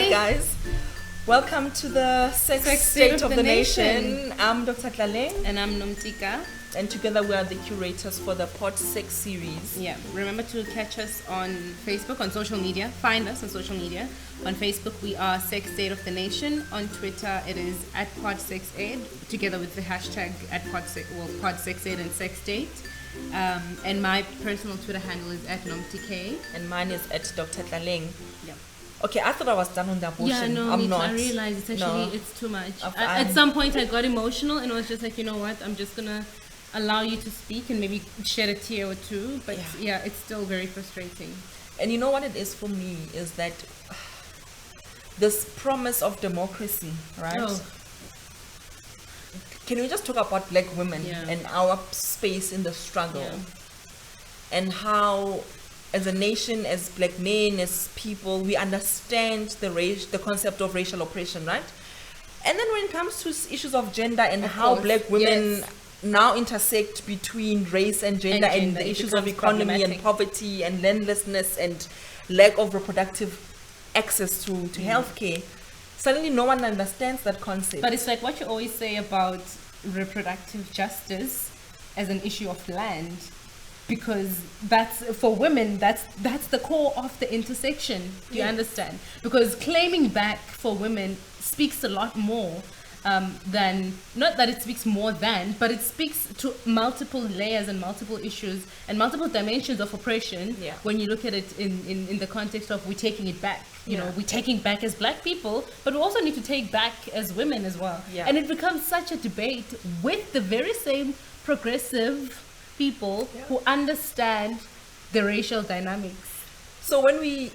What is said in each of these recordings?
Hi guys, welcome to the Sex State of the Nation. I'm Dr. Tlaleng. And I'm Nomtika. And together we are the curators for the PodSexEd series. Yeah, remember to catch us on Facebook, on social media. Find us on social media. On Facebook, we are Sex State of the Nation. On Twitter, it is at PodSexEd, together with the hashtag at PodSexEd and SexDate. And my personal Twitter handle is at NomTK. And mine is at Dr. Tlaleng. Yeah. Okay, I thought I was done on the abortion. Yeah, no, I'm not. I realized it's actually, it's too much. At some point, I got emotional and was just like, you know what, I'm just going to allow you to speak and maybe shed a tear or two. But yeah, it's still very frustrating. And you know what it is for me is that this promise of democracy, right? Oh. Can we just talk about black women and our space in the struggle and how, as a nation, as black men, as people, we understand the concept of racial oppression, right? And then when it comes to issues of gender and how black women now intersect between race and gender and the issues of economy and poverty and landlessness and lack of reproductive access to healthcare, suddenly no one understands that concept. But it's like what you always say about reproductive justice as an issue of land, because that's for women, that's the core of the intersection. Do you understand? Because claiming back for women speaks a lot more than, not that it speaks more than, but it speaks to multiple layers and multiple issues and multiple dimensions of oppression when you look at it in the context of we're taking it back. You know, we're taking back as black people, but we also need to take back as women as well. And it becomes such a debate with the very same progressive people who understand the racial dynamics. So when we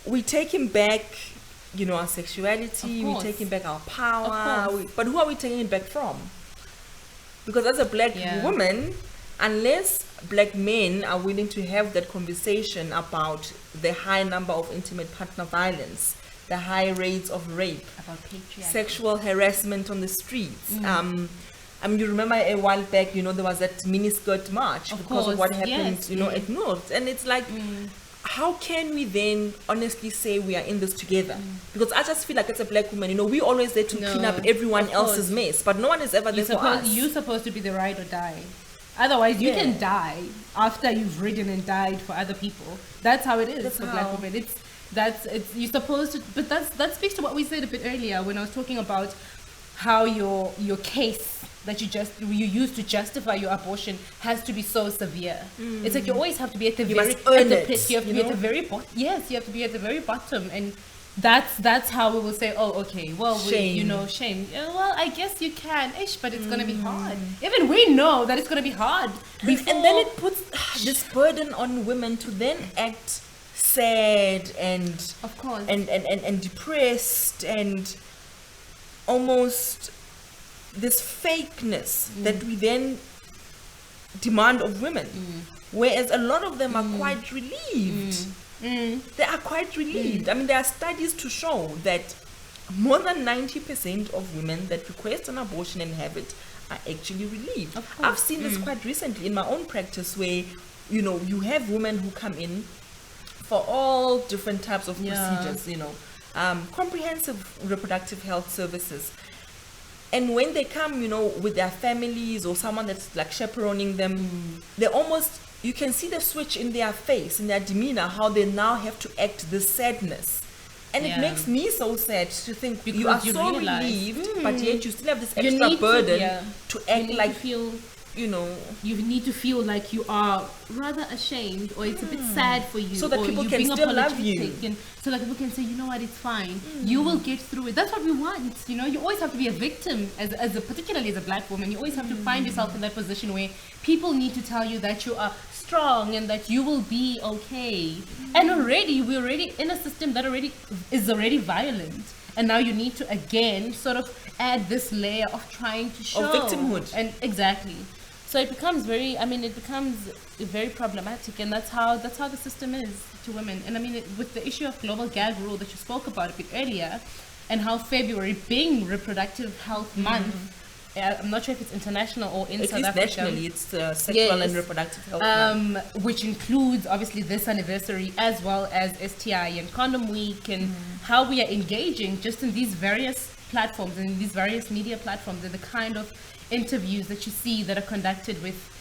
we taking back, you know, our sexuality, we're taking back our power, but who are we taking it back from? Because as a black woman, unless black men are willing to have that conversation about the high number of intimate partner violence, the high rates of rape, about patriarchy, sexual harassment on the streets. I mean, you remember a while back, you know, there was that miniskirt march because of what happened, you know, at North. And it's like, how can we then honestly say we are in this together? Because I just feel like as a black woman, you know, we always there to clean up everyone else's mess, but no one is ever there for us. You're supposed to be the ride or die. Otherwise, you can die after you've ridden and died for other people. That's how it is for black women. You're supposed to, but that speaks to what we said a bit earlier when I was talking about how your case that you use to justify your abortion has to be so severe. It's like you always have to be at the you have to be at the very bottom. Yes, you have to be at the very bottom, and that's how we will say, oh, okay, well, shame. Yeah, well, I guess you can, but it's gonna be hard. Even we know that it's gonna be hard. And then it puts this burden on women to then act sad and of course and depressed and almost this fakeness that we then demand of women, whereas a lot of them are quite relieved. They are quite relieved. I mean, there are studies to show that more than 90% of women that request an abortion and have it are actually relieved. I've seen this quite recently in my own practice where, you know, you have women who come in for all different types of procedures, you know, comprehensive reproductive health services. And when they come, you know, with their families or someone that's like chaperoning them, they almost, you can see the switch in their face, in their demeanor, how they now have to act this sadness. And it makes me so sad to think because you are so relieved, but yet you still have this extra burden to act like, you know, you need to feel like you are rather ashamed, or it's a bit sad for you, so that people can still love you, and so that people can say, you know what, it's fine, you will get through it. That's what we want. You know, you always have to be a victim particularly as a black woman. You always have to find yourself in that position where people need to tell you that you are strong and that you will be okay. And we're already in a system that is already violent. And now you need to again sort of add this layer of trying to show victimhood. And exactly. So it becomes very problematic, and that's how the system is to women. And I mean, with the issue of global gag rule that you spoke about a bit earlier, and how February being reproductive health month, I'm not sure if it's international or in At South least Africa. nationally, it's Sexual Yes. and Reproductive Health Month. Which includes obviously this anniversary as well as STI and Condom Week, and how we are engaging just in these various platforms and these various media platforms, and the kind of interviews that you see that are conducted with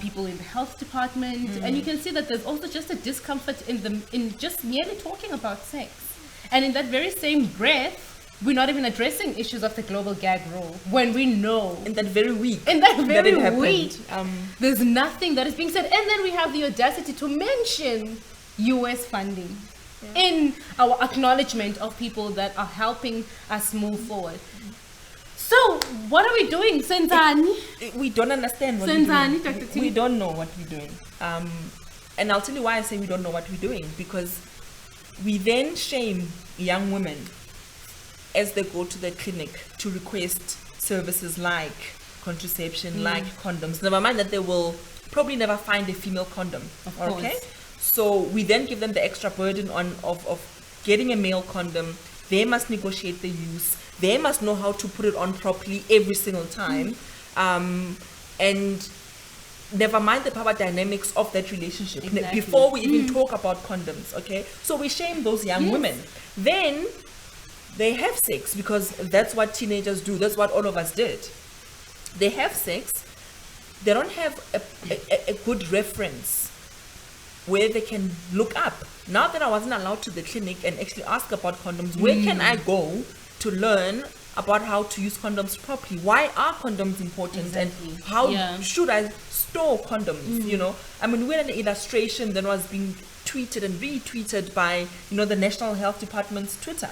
people in the health department, and you can see that there's also just a discomfort in just merely talking about sex, and in that very same breath, we're not even addressing issues of the global gag rule when we know In that very week. in that very it happened. week there's nothing that is being said, and then we have the audacity to mention US funding in our acknowledgement of people that are helping us move forward. So what are we doing, Senzani? We don't understand what Senzani, we're Dr. doing. T. We don't know what we're doing. And I'll tell you why I say we don't know what we're doing, because we then shame young women as they go to the clinic to request services like contraception, like condoms. Never mind that they will probably never find a female condom. Of Okay? course. So we then give them the extra burden of getting a male condom. They must negotiate the use. They must know how to put it on properly every single time. And never mind the power dynamics of that relationship Exactly. before we even talk about condoms. Okay? So we shame those young Yes. women. Then they have sex because that's what teenagers do. That's what all of us did. They have sex. They don't have a good reference where they can look up. Now that I wasn't allowed to the clinic and actually ask about condoms, where can I go to learn about how to use condoms properly? Why are condoms important? Exactly. And how Yeah. should I store condoms? You know, I mean, we had an illustration that was being tweeted and retweeted by, the National Health Department's Twitter.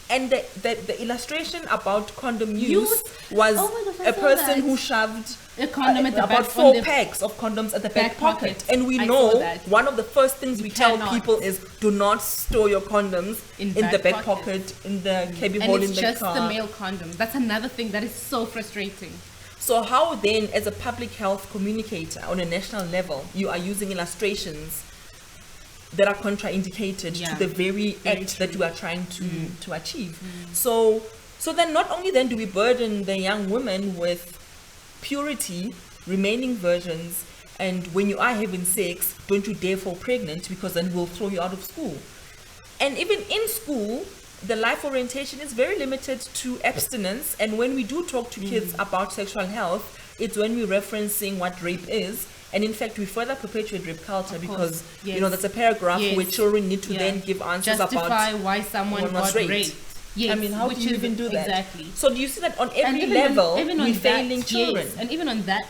And the illustration about condom use was Oh my gosh, I a saw person that. who shoved A condom at the about back, 4 on the packs of condoms at the back back pocket. pocket. And we I know saw that. one of the first things we tell cannot. people is do not store your condoms in the back back pocket. pocket, in the cabby and hole in it's the just car. the male condom. That's another thing that is so frustrating. So how then, as a public health communicator on a national level, you are using illustrations that are contraindicated Yeah. to the very Very act that true. we are trying to achieve. So then not only then do we burden the young women with purity, remaining virgins, and when you are having sex, don't you dare fall pregnant because then we'll throw you out of school. And even in school, the life orientation is very limited to abstinence. And when we do talk to kids about sexual health, it's when we're referencing what rape is. And in fact, we further perpetuate rape culture because, Yes. that's a paragraph Yes. where children need to Yeah. then give answers Justify about why someone someone was got raped. raped. Yes, I mean, how which do you is even do that? Exactly. So do you see that on And every even level, on, even we're on failing that, children? Yes, and even on that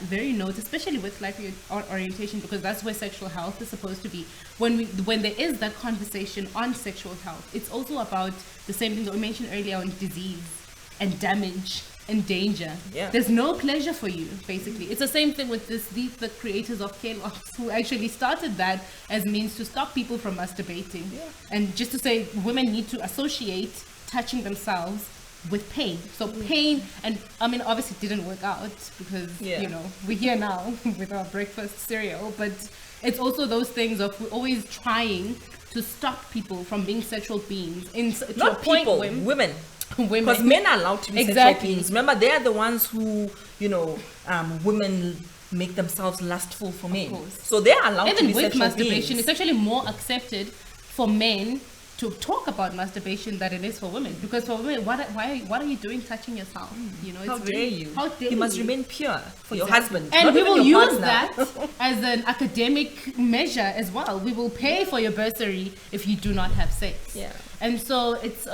very note, especially with life orientation, because that's where sexual health is supposed to be. When there is that conversation on sexual health, it's also about the same thing that we mentioned earlier on disease and damage and danger. Yeah. There's no pleasure for you, basically. It's the same thing with the creators of K-Lox, who actually started that as means to stop people from masturbating. Yeah. And just to say women need to associate touching themselves with pain. So pain, and I mean, obviously it didn't work out because, Yeah. we're here now with our breakfast cereal, but it's also those things of we're always trying to stop people from being sexual beings to a Not point people, where women. women. Because men are allowed to be sexual Exactly. beings. Remember, they are the ones who, women make themselves lustful for men. course. So they are allowed to Even be with sexual masturbation, beings. it's actually more accepted for men to talk about masturbation than it is for women. Because for women, what are you doing touching yourself? How it's dare really, you? How dare You must you? remain pure for your Exactly. husband. And not we even will your use partner. that as an academic measure as well. We will pay for your bursary if you do not have sex. Yeah. And so it's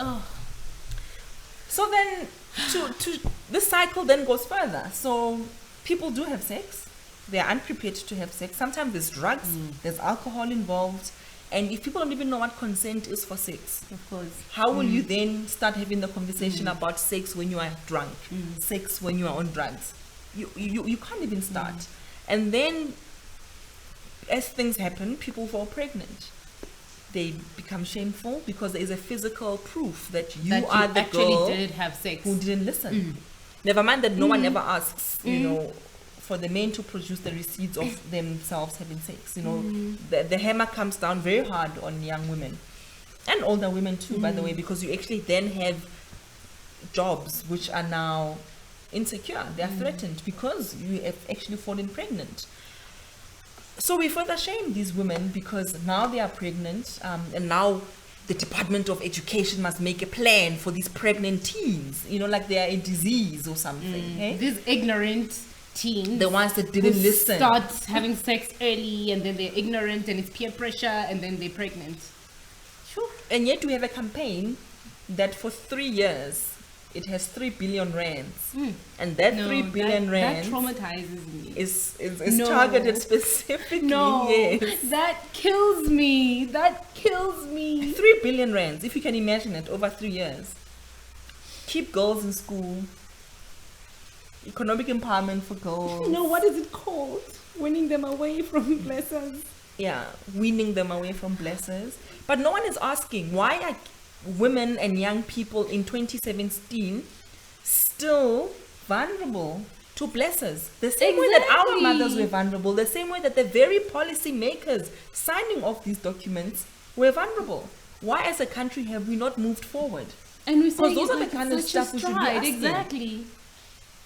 So then, to this cycle then goes further. So people do have sex. They are unprepared to have sex. Sometimes there's drugs, there's alcohol involved. And if people don't even know what consent is for sex, of course. how will you then start having the conversation about sex when you are drunk, sex when you are on drugs? You can't even start. And then, as things happen, people fall pregnant. They become shameful because there is a physical proof that you are the actually girl did have sex. who didn't listen. Never mind that no one ever asks, for the men to produce the receipts of themselves having sex. The hammer comes down very hard on young women and older women too, by the way, because you actually then have jobs which are now insecure. They are threatened because you have actually fallen pregnant. So we further shame these women because now they are pregnant, and now the Department of Education must make a plan for these pregnant teens, like they are a disease or something. Eh? These ignorant teens, the ones that didn't listen, start having sex early, and then they're ignorant, and it's peer pressure, and then they're pregnant. Sure. And yet we have a campaign that for 3 years it has 3 billion rands, and that 3 billion rands that traumatizes me. Is targeted specifically. No, yes. that kills me. 3 billion rands, if you can imagine it, over 3 years. Keep girls in school. Economic empowerment for girls. No, what is it called? Winning them away from blessers. Yeah, weaning them away from blessers. But no one is asking, why are women and young people in 2017 still vulnerable to blessers? The same way that our mothers were vulnerable, the same way that the very policy makers signing off these documents were vulnerable. Why as a country have we not moved forward? And we say those are the kind of stuff we should be asking. Exactly.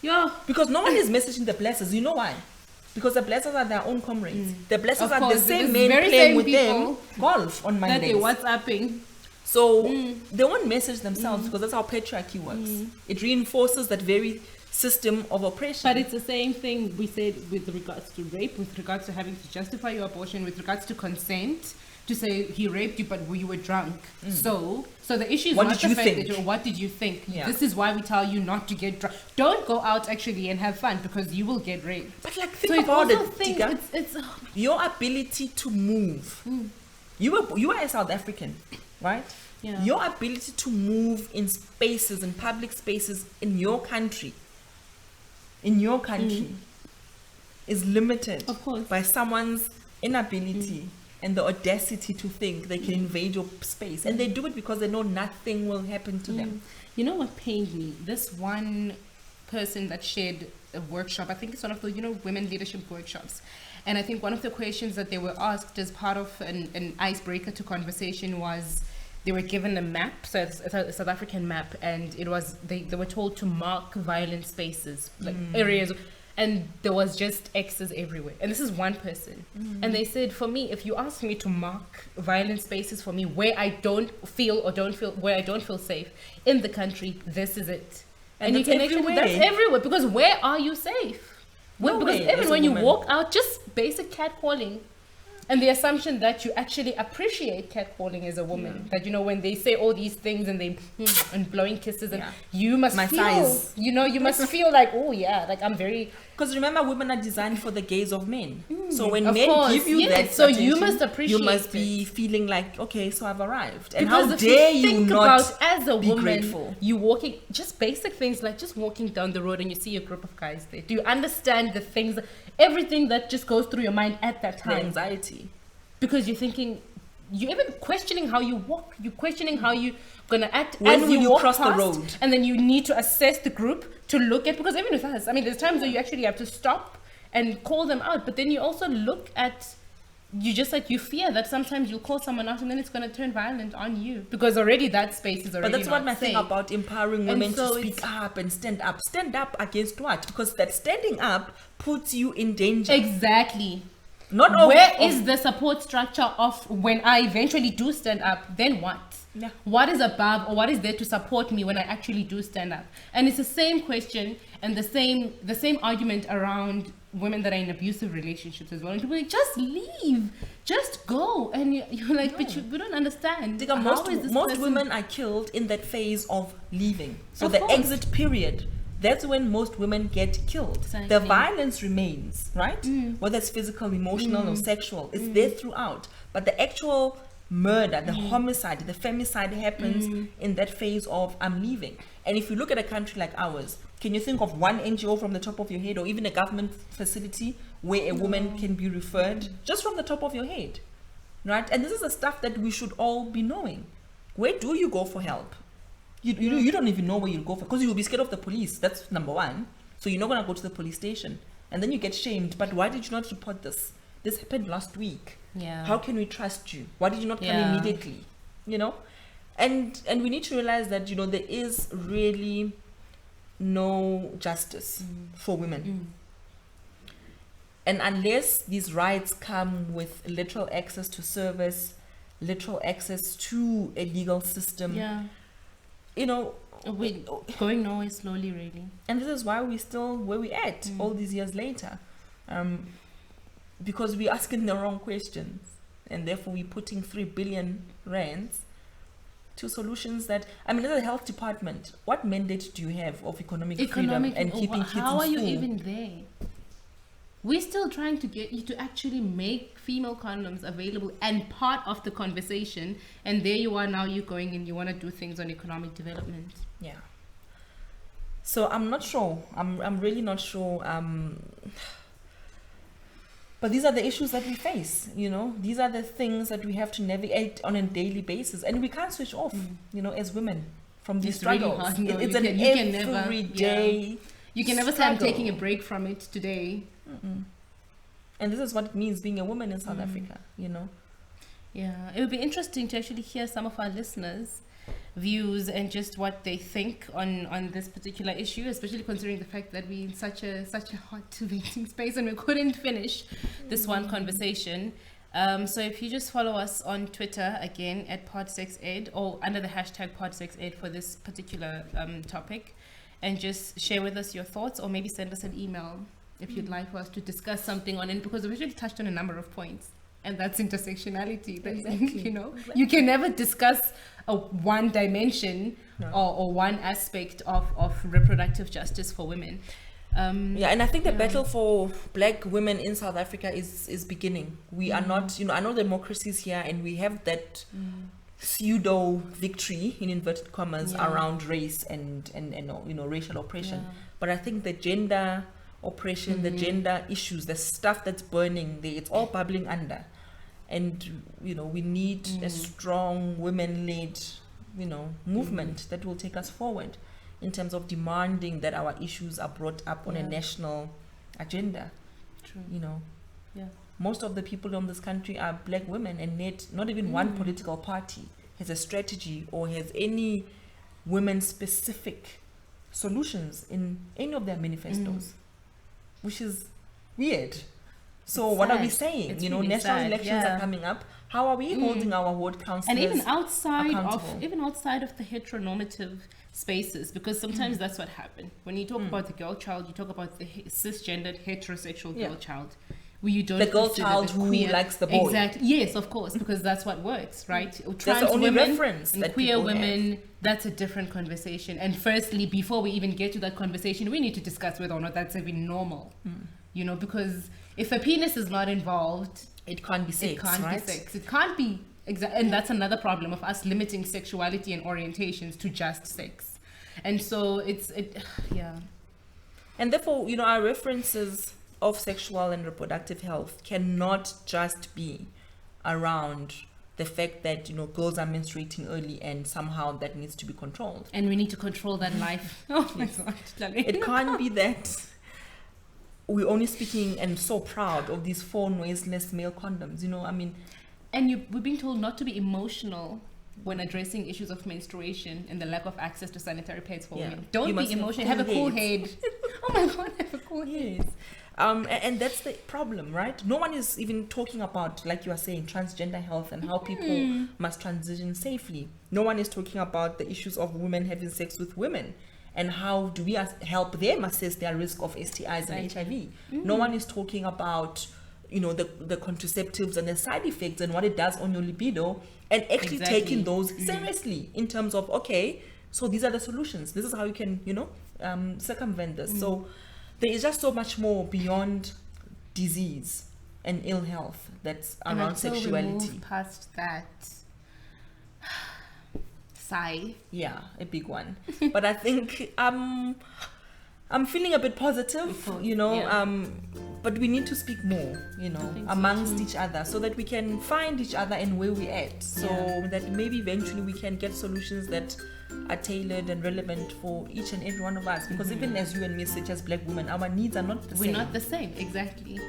Yeah. Because no one is messaging the blessers. You know why? Because the blessers are their own comrades. The blessers are the same men playing with them golf on Mondays. That they're WhatsApping. So they won't message themselves because that's how patriarchy works. It reinforces that very system of oppression. But it's the same thing we said with regards to rape, with regards to having to justify your abortion, with regards to consent, to say he raped you but you were drunk. So the issue is what not did the you fact think? that what did you think? Yeah. This is why we tell you not to get drunk. Don't go out actually and have fun because you will get raped. But think about it, Tika. It's your ability to move. You are a South African, right? Yeah. Your ability to move in spaces, in public spaces in your country, is limited, of course, by someone's inability and the audacity to think they can invade your space. And they do it because they know nothing will happen to them. You know what pained me? This one person that shared a workshop, I think it's one of the, women leadership workshops. And I think one of the questions that they were asked as part of an icebreaker to conversation was, they were given a map, so it's a South African map, and it was they were told to mark violent spaces, like areas, and there was just X's everywhere. And this is one person, and they said, for me, if you ask me to mark violent spaces for me where I don't feel safe in the country, this is it. And you can actually, that's everywhere, because where are you safe? Because even when you walk out, just basic catcalling. And the assumption that you actually appreciate catcalling as a woman, that when they say all these things and they and blowing kisses, and you must size. You must feel like, oh yeah, like I'm very. Because remember, women are designed for the gaze of men. So when men give you that, so you must appreciate. You must be feeling like, okay, so I've arrived. And because how dare you not about, as a be woman, grateful? You walking, just basic things like just walking down the road and you see a group of guys there. Do you understand the things, everything that just goes through your mind at that time? The anxiety. Because you're thinking, you're even questioning how you walk, you're questioning how you're gonna act when as you walk cross past, the road. And then you need to assess the group to look at, because even with us, I mean, there's times where you actually have to stop and call them out, but then you also look at, you fear that sometimes you'll call someone out and then it's gonna turn violent on you, because already that space is already. But that's what my safe. thing about empowering women so to speak up and stand up. Stand up against what? Because that standing up puts you in danger. Exactly. Where is the support structure of when I eventually do stand up? Then what? Yeah. What is above, or what is there to support me when I actually do stand up? And it's the same question and the same argument around women that are in abusive relationships as well. And people are like, just leave, just go. And you're like, but we don't understand. Most women are killed in that phase of leaving. So the exit period. That's when most women get killed. Exactly. The violence remains, right? Whether it's physical, emotional, or sexual, it's there throughout. But the actual murder, the homicide, the femicide happens in that phase of I'm leaving. And if you look at a country like ours, can you think of one NGO from the top of your head, or even a government facility where a woman can be referred just from the top of your head, right? And this is the stuff that we should all be knowing. Where do you go for help? You don't even know where you'll go for, because you'll be scared of the police. That's number one. So you're not going to go to the police station. And then you get shamed. But why did you not report this? This happened last week. Yeah. How can we trust you? Why did you not come immediately? And we need to realize that, there is really no justice for women. And unless these rights come with literal access to service, literal access to a legal system, you know, we're going nowhere slowly, really. and this is why we're still where we're at all these years later, because we're asking the wrong questions, and therefore we're putting 3 billion rands to solutions that, I mean, as a health department, what mandate do you have of economic freedom and keeping kids in how are you school? even there? We're still trying to get you to actually make female condoms available and part of the conversation, and there you are now, you're going and you want to do things on economic development. Yeah. So I'm not sure. I'm really not sure. But these are the issues that we face, you know. These are the things that we have to navigate on a daily basis, and we can't switch off, you know, as women from these It's really struggles. hard. No, It's you an can never, everyday. You can never say I'm struggle. taking a break from it today. And this is what it means being a woman in South Africa, you know. Yeah, it would be interesting to actually hear some of our listeners' views and just what they think on this particular issue, especially considering the fact that we're in such a hot debating space and we couldn't finish this one conversation. So if you just follow us on Twitter again at PodSexEd or under the hashtag PodSexEd for this particular topic, and just share with us your thoughts, or maybe send us an email if you'd like for us to discuss something on it, because we've actually touched on a number of points, and that's intersectionality. Exactly. You know, you can never discuss a one dimension or one aspect of reproductive justice for women. Yeah, and I think the battle for black women in South Africa is beginning. We are not, you know, I know democracies here, and we have that pseudo victory in inverted commas around race and you know, racial oppression. But I think the gender oppression, the gender issues, the stuff that's burning there, it's all bubbling under. And, you know, we need a strong women-led, you know, movement that will take us forward in terms of demanding that our issues are brought up on a national agenda. True. You know, Yeah. most of the people in this country are black women, and yet not even one political party has a strategy or has any women-specific solutions in any of their manifestos, which is weird. So It's what are we sad. saying? It's You know, really national sad, elections are coming up. How are we holding our ward councillors And even outside accountable? of the heteronormative spaces, because sometimes that's what happened. When you talk about the girl child, you talk about the cisgendered heterosexual girl child. Where you don't The girl consider child the who queer, likes the boy. Exactly. Yes, of course, because that's what works, right? That's Trans the only women reference and that queer people women, that's a different conversation. And firstly, before we even get to that conversation, we need to discuss whether or not that's even normal. You know, because if a penis is not involved, It can't be sex, it can't right? be sex. It can't be and that's another problem of us limiting sexuality and orientations to just sex. And so yeah. And therefore, you know, our references of sexual and reproductive health cannot just be around the fact that, you know, girls are menstruating early and somehow that needs to be controlled. And we need to control that life. Oh my God, darling. It can't be that we're only speaking and so proud of these 4 noiseless male condoms, you know, I mean. And we're being told not to be emotional when addressing issues of menstruation and the lack of access to sanitary pads for women. Don't be emotional. Have a cool head. Oh my God, have a cool head. And that's the problem, right? No one is even talking about, like you are saying, transgender health and how people must transition safely. No one is talking about the issues of women having sex with women and how do we help them assess their risk of STIs and HIV. No one is talking about, you know, the contraceptives and the side effects and what it does on your libido, and actually taking those seriously in terms of, okay, so these are the solutions. This is how you can, you know, circumvent this. So there is just so much more beyond disease and ill health that's around sexuality. We move past that. Sigh. Yeah, a big one. But I think I'm feeling a bit positive, you know, but we need to speak more, you know, amongst each other so that we can find each other and where we're at, so that maybe eventually we can get solutions that are tailored and relevant for each and every one of us, because even as you and me sit as black women, our needs are not the same. We're not the same, exactly.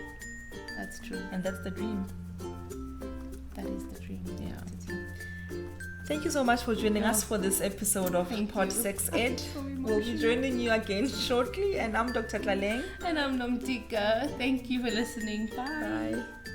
That's true. And that's the dream. That is the dream. Yeah. Thank you so much for joining us for this episode of Thank you. PodSexEd. So We'll be joining you again shortly, and I'm Dr. Tlaleng. And I'm Nomtika. Thank you for listening. Bye. Bye.